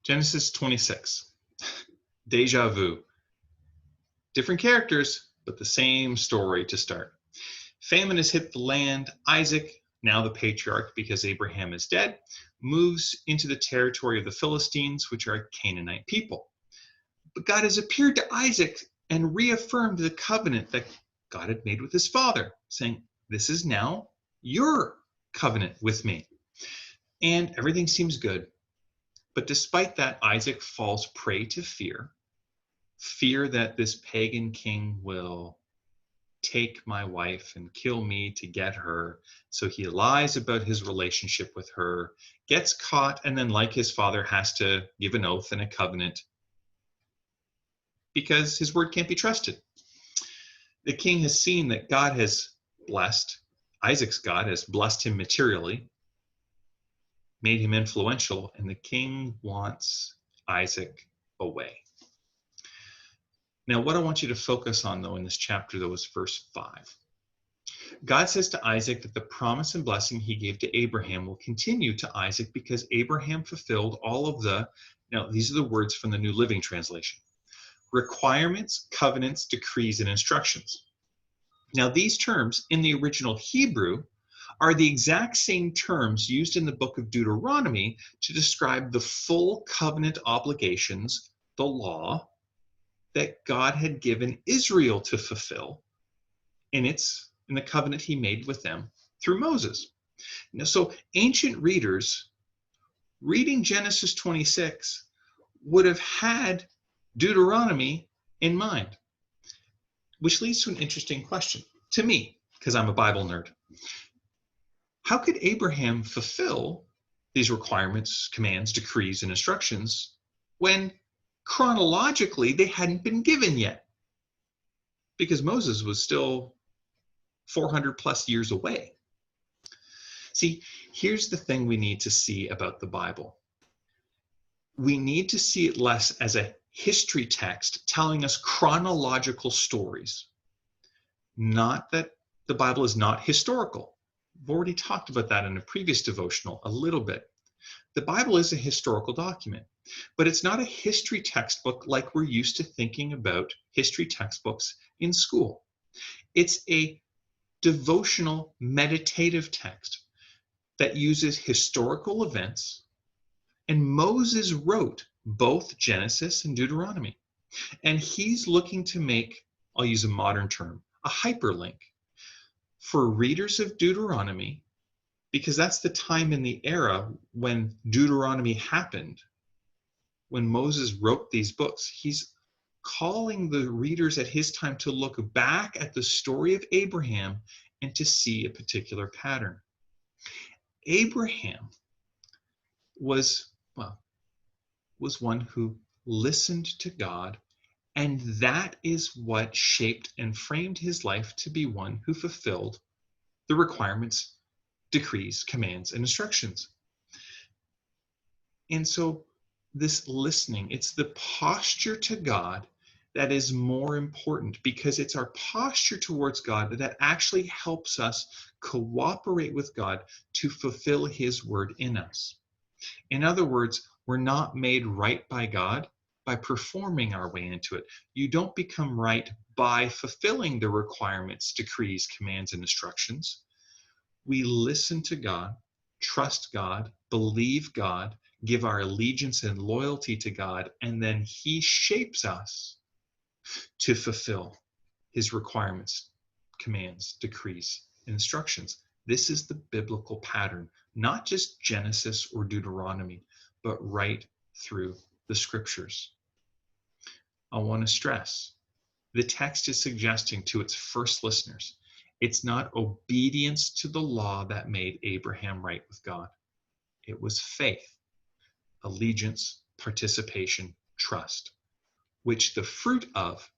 Genesis 26. Deja vu. Different characters, but the same story to start. Famine has hit the land. Isaac, now the patriarch because Abraham is dead, moves into the territory of the Philistines, which are a Canaanite people. But God has appeared to Isaac and reaffirmed the covenant that God had made with his father, saying, "This is now your covenant with me." And everything seems good. But despite that, Isaac falls prey to fear that this pagan king will take my wife and kill me to get her. So he lies about his relationship with her, gets caught, and then, like his father, has to give an oath and a covenant because his word can't be trusted. The king has seen that God has blessed, Isaac's God has blessed him materially, made him influential, and the king wants Isaac away. Now, what I want you to focus on, though, in this chapter, though, is verse 5. God says to Isaac that the promise and blessing he gave to Abraham will continue to Isaac because Abraham fulfilled all of the, now these are the words from the New Living Translation, requirements, covenants, decrees, and instructions. Now, these terms in the original Hebrew are the exact same terms used in the book of Deuteronomy to describe the full covenant obligations, the law, that God had given Israel to fulfill in the covenant he made with them through Moses. Now, so ancient readers reading Genesis 26 would have had Deuteronomy in mind, which leads to an interesting question to me, because I'm a Bible nerd. How could Abraham fulfill these requirements, commands, decrees, and instructions when chronologically they hadn't been given yet? Because Moses was still 400 plus years away. See, here's the thing we need to see about the Bible. We need to see it less as a history text telling us chronological stories. Not that the Bible is not historical. We've already talked about that in a previous devotional a little bit. The Bible is a historical document, but it's not a history textbook like we're used to thinking about history textbooks in school. It's a devotional, meditative text that uses historical events, and Moses wrote both Genesis and Deuteronomy. And he's looking to make, I'll use a modern term, a hyperlink for readers of Deuteronomy, because that's the time in the era when Deuteronomy happened, when Moses wrote these books. He's calling the readers at his time to look back at the story of Abraham and to see a particular pattern. Abraham was one who listened to God, and that is what shaped and framed his life to be one who fulfilled the requirements, decrees, commands, and instructions. And so this listening, it's the posture to God that is more important, because it's our posture towards God that actually helps us cooperate with God to fulfill his word in us. In other words, we're not made right by God by performing our way into it. You don't become right by fulfilling the requirements, decrees, commands, and instructions. We listen to God, trust God, believe God, give our allegiance and loyalty to God, and then he shapes us to fulfill his requirements, commands, decrees, and instructions. This is the biblical pattern, not just Genesis or Deuteronomy, but right through the scriptures. I want to stress, the text is suggesting to its first listeners, it's not obedience to the law that made Abraham right with God. It was faith, allegiance, participation, trust, which the fruit of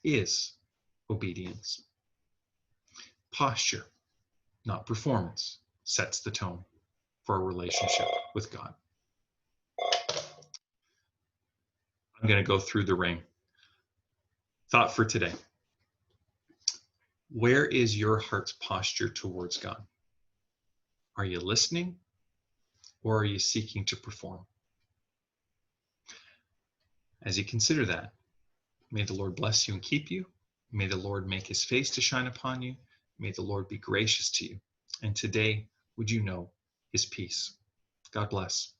is obedience. Posture, not performance, sets the tone for a relationship with God. I'm going to go through the ring. Thought for today. Where is your heart's posture towards God? Are you listening, or are you seeking to perform? As you consider that, may the Lord bless you and keep you. May the Lord make his face to shine upon you. May the Lord be gracious to you. And today, would you know his peace? God bless.